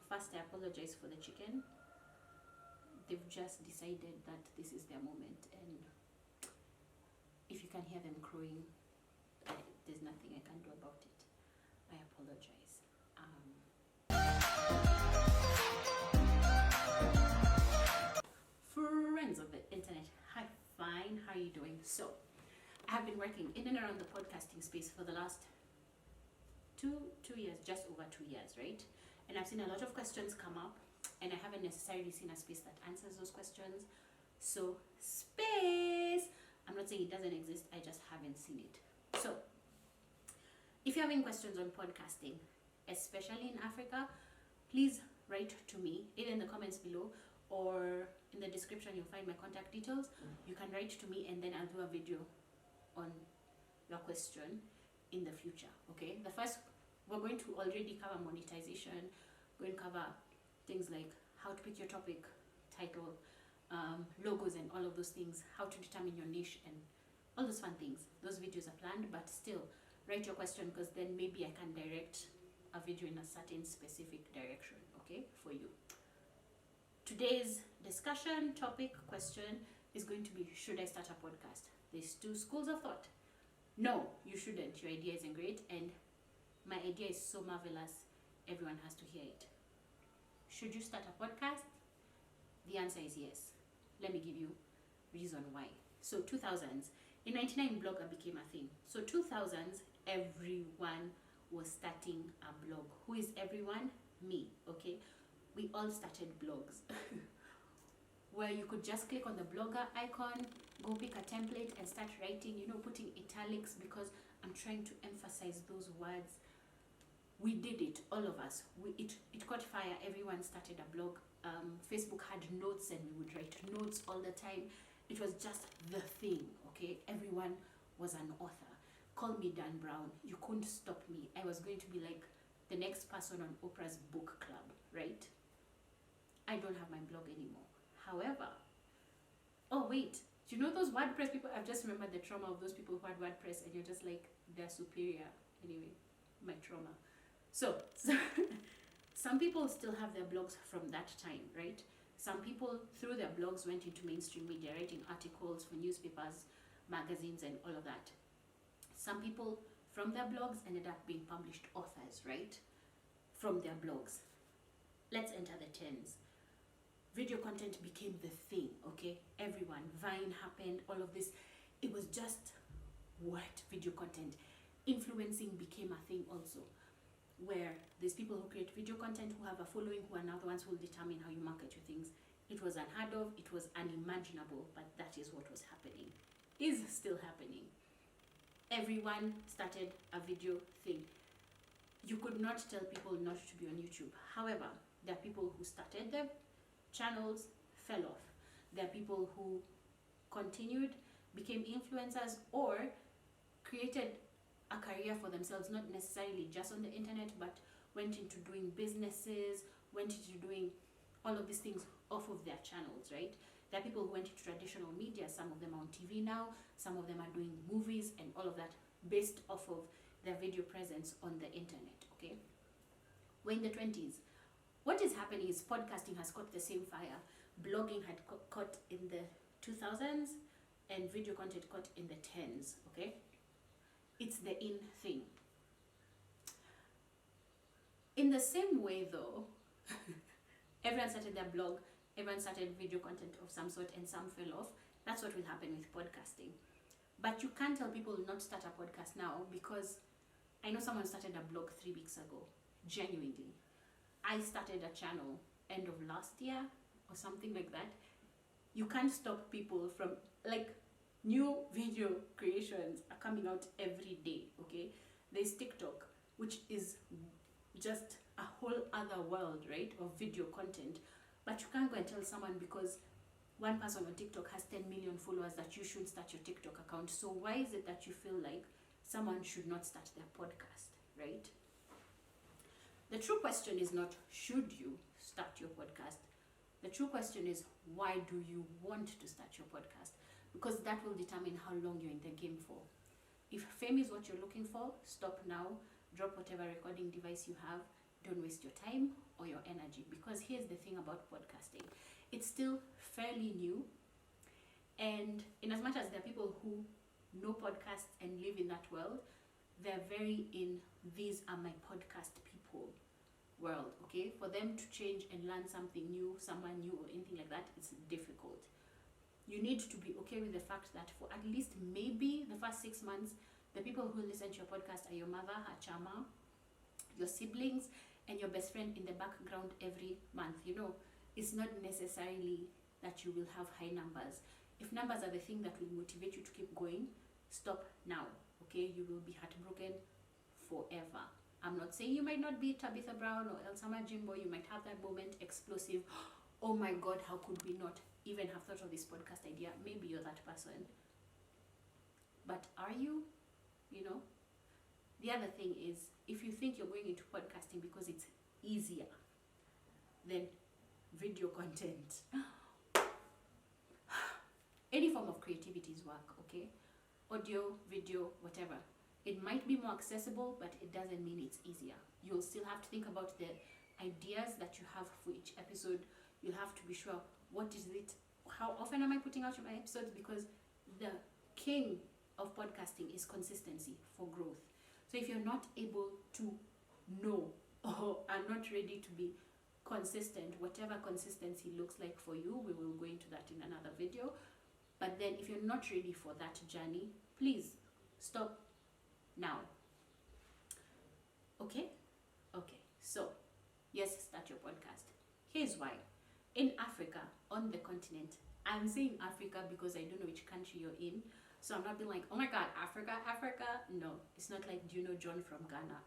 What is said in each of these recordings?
First, I apologize for the chicken. They've just decided that this is their moment, and if you can hear them crowing, there's nothing I can do about it. I apologize. Friends of the internet, hi, fine, how are you doing? So, I have been working in and around the podcasting space for the last two years, just over 2 years, right? And I've seen a lot of questions come up, and I haven't necessarily seen a space that answers those questions. So, space! I'm not saying it doesn't exist, I just haven't seen it. So, if you have any questions on podcasting, especially in Africa, please write to me, either in the comments below or in the description. You'll find my contact details. You can write to me, and then I'll do a video on your question in the future. Okay, the first, we're going to already cover monetization, going to cover things like how to pick your topic, title, logos, and all of those things, how to determine your niche, and all those fun things. Those videos are planned, but still write your question, because then maybe I can direct a video in a certain specific direction, okay, for you. Today's discussion topic question is going to be, should I start a podcast? There's two schools of thought. No, you shouldn't. Your idea isn't great, and my idea is so marvelous, everyone has to hear it. Should you start a podcast? The answer is yes. Let me give you reason why. So 2000s, in 99 blogger became a thing. So 2000s, everyone was starting a blog. Who is everyone? Me, okay? We all started blogs where you could just click on the blogger icon, go pick a template and start writing, putting italics, because I'm trying to emphasize those words. We did it, all of us. It caught fire. Everyone started a blog. Facebook had notes, and we would write notes all the time. It was just the thing, okay? Everyone was an author. Call me Dan Brown. You couldn't stop me. I was going to be like the next person on Oprah's book club, right? I don't have my blog anymore. However, oh wait, do you know those WordPress people? I've just remembered the trauma of those people who had WordPress, and you're just like, they're superior. Anyway, my trauma. So some people still have their blogs from that time, right? Some people, through their blogs, went into mainstream media, writing articles for newspapers, magazines, and all of that. Some people, from their blogs, ended up being published authors, right? From their blogs. Let's enter the 10s. Video content became the thing, okay? Everyone, Vine happened, all of this. It was just, what? Video content. Influencing became a thing also, where there's people who create video content, who have a following, who are now the ones who will determine how you market your things. It was unheard of, it was unimaginable, but that is what was happening. Is still happening. Everyone started a video thing. You could not tell people not to be on YouTube. However, there are people who started them, channels fell off. There are people who continued, became influencers, or created a career for themselves, not necessarily just on the internet, but went into doing businesses, went into doing all of these things off of their channels, right? There are people who went into traditional media. Some of them are on TV now, some of them are doing movies and all of that based off of their video presence on the internet, okay? We're in the 20s. What is happening is podcasting has caught the same fire. Blogging had caught in the 2000s, and video content caught in the 10s, okay? It's the in thing. In the same way though, everyone started their blog, everyone started video content of some sort, and some fell off. That's what will happen with podcasting. But you can't tell people not start a podcast now, because I know someone started a blog 3 weeks ago, genuinely. I started a channel end of last year or something like that. You can't stop people from, like, new video creations are coming out every day, okay? There's TikTok, which is just a whole other world, right, of video content. But you can't go and tell someone because one person on TikTok has 10 million followers that you should start your TikTok account. So why is it that you feel like someone should not start their podcast, right? The true question is not, should you start your podcast? The true question is, why do you want to start your podcast? Because that will determine how long you're in the game for. If fame is what you're looking for, stop now, drop whatever recording device you have, don't waste your time or your energy, because here's the thing about podcasting. It's still fairly new, and in as much as there are people who know podcasts and live in that world, they're very in these are my podcast people world, okay? For them to change and learn something new, someone new or anything like that, it's difficult. You need to be okay with the fact that for at least maybe the first 6 months, the people who listen to your podcast are your mother, her chama, your siblings, and your best friend in the background every month. You know, it's not necessarily that you will have high numbers. If numbers are the thing that will motivate you to keep going, stop now, okay? You will be heartbroken forever. I'm not saying you might not be Tabitha Brown or Elsama Jimbo. You might have that moment, explosive, oh my God, how could we not even have thought of this podcast idea? Maybe you're that person. But are you? You know? The other thing is, if you think you're going into podcasting because it's easier than video content, any form of creativity is work, okay? Audio, video, whatever. It might be more accessible, but it doesn't mean it's easier. You'll still have to think about the ideas that you have for each episode. You'll have to be sure, what is it? How often am I putting out my episodes? Because the king of podcasting is consistency for growth. So if you're not able to know or are not ready to be consistent, whatever consistency looks like for you, we will go into that in another video. But then if you're not ready for that journey, please stop now. Okay? Okay. So, yes, start your podcast. Here's why. In Africa, on the continent, I'm saying Africa because I don't know which country you're in. So I'm not being like, oh my God, Africa, Africa. No, it's not like, do you know John from Ghana?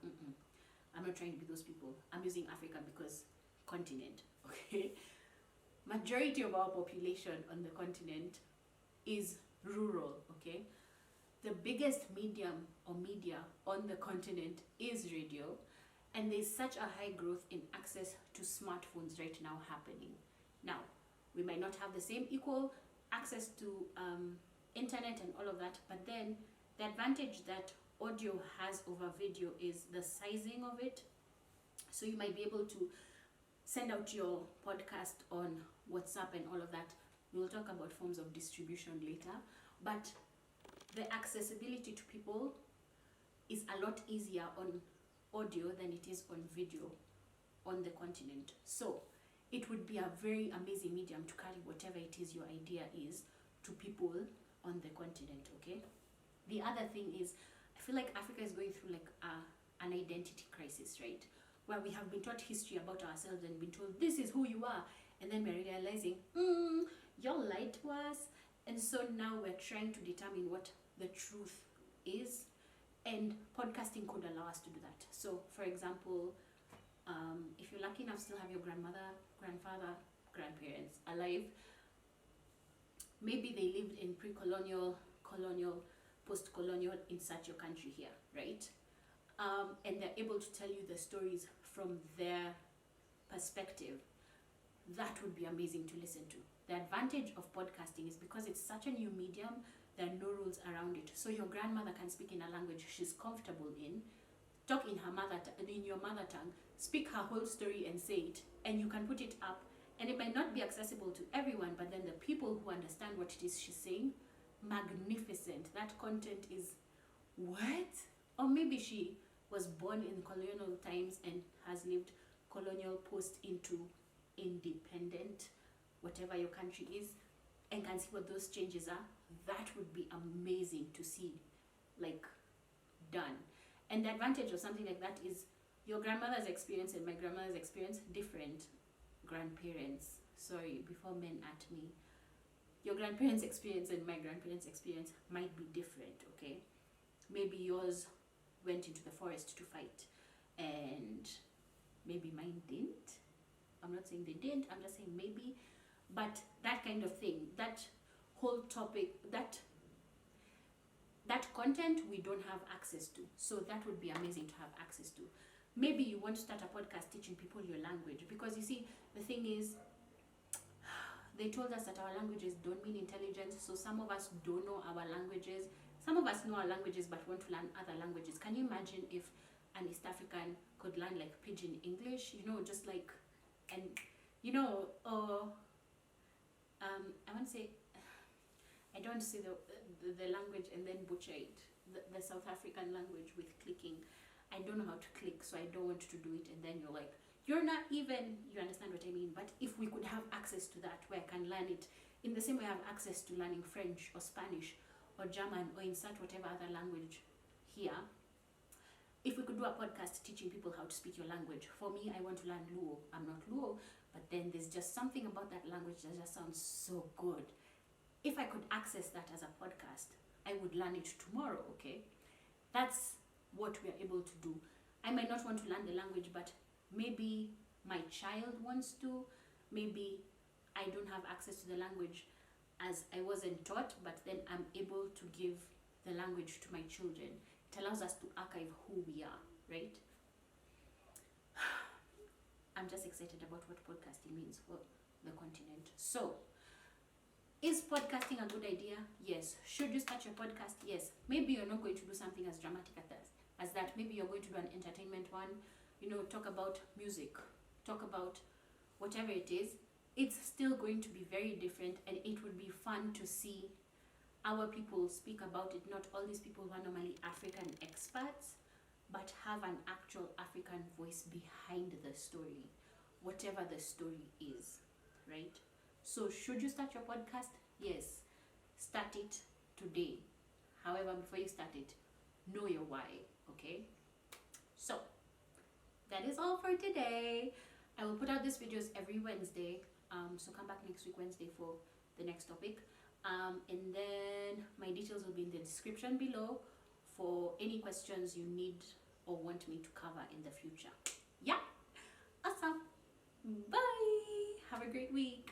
I'm not trying to be those people. I'm using Africa because continent, okay? Majority of our population on the continent is rural, okay? The biggest medium or media on the continent is radio, and there's such a high growth in access to smartphones right now happening. Now, we might not have the same equal access to internet and all of that, but then the advantage that audio has over video is the sizing of it. So you might be able to send out your podcast on WhatsApp and all of that. We'll talk about forms of distribution later, but the accessibility to people is a lot easier on audio than it is on video on the continent. So it would be a very amazing medium to carry whatever it is your idea is to people on the continent, okay? The other thing is, I feel like Africa is going through like an identity crisis, right? Where we have been taught history about ourselves and been told this is who you are, and then we're realizing, you're lied to us. And so now we're trying to determine what the truth is, and podcasting could allow us to do that. So for example, if you're lucky enough to still have your grandmother, grandfather, grandparents alive, maybe they lived in pre-colonial, colonial, post-colonial, insert your country here, right? And they're able to tell you the stories from their perspective. That would be amazing to listen to. The advantage of podcasting is because it's such a new medium, there are no rules around it. So your grandmother can speak in a language she's comfortable in, talk in your mother tongue, speak her whole story and say it, and you can put it up. And it might not be accessible to everyone, but then the people who understand what it is she's saying, magnificent. That content is what? Or maybe she was born in colonial times and has lived colonial post into independent, whatever your country is, and can see what those changes are. That would be amazing to see, like, done. And the advantage of something like that is your grandmother's experience and my grandmother's experience, different. Grandparents, sorry, before men at me, your grandparents' experience and my grandparents' experience might be different, okay? Maybe yours went into the forest to fight, and maybe mine didn't. I'm not saying they didn't, I'm just saying maybe. But that kind of thing, that whole topic, that content we don't have access to. So that would be amazing to have access to. Maybe you want to start a podcast teaching people your language, because you see, the thing is, they told us that our languages don't mean intelligence, so some of us don't know our languages. Some of us know our languages but want to learn other languages. Can you imagine if an East African could learn like pidgin English, you know, just like, and you know, I want to say, I don't say the language and then butcher it, the South African language with clicking. I don't know how to click, so I don't want to do it, and then you're like, you're not even, you understand what I mean? But if we could have access to that, where I can learn it in the same way I have access to learning French or Spanish or German or insert whatever other language here, if we could do a podcast teaching people how to speak your language. For me, I want to learn Luo. I'm not Luo, but then there's just something about that language that just sounds so good. If I could access that as a podcast, I would learn it tomorrow, okay? That's what we are able to do. I might not want to learn the language, but maybe my child wants to. Maybe I don't have access to the language as I wasn't taught, but then I'm able to give the language to my children. It allows us to archive who we are, right? I'm just excited about what podcasting means for the continent. So, is podcasting a good idea? Yes. Should you start your podcast? Yes. Maybe you're not going to do something as dramatic as that. Maybe you're going to do an entertainment one, you know, talk about music, talk about whatever it is. It's still going to be very different, and it would be fun to see our people speak about it. Not all these people who are normally African experts, but have an actual African voice behind the story, whatever the story is, right? So should you start your podcast? Yes. Start it today. However, before you start it, know your why, okay? So that is all for today. I will put out these videos every Wednesday. So come back next week Wednesday for the next topic. And then my details will be in the description below for any questions you need or want me to cover in the future. Yeah. Awesome. Bye. Have a great week.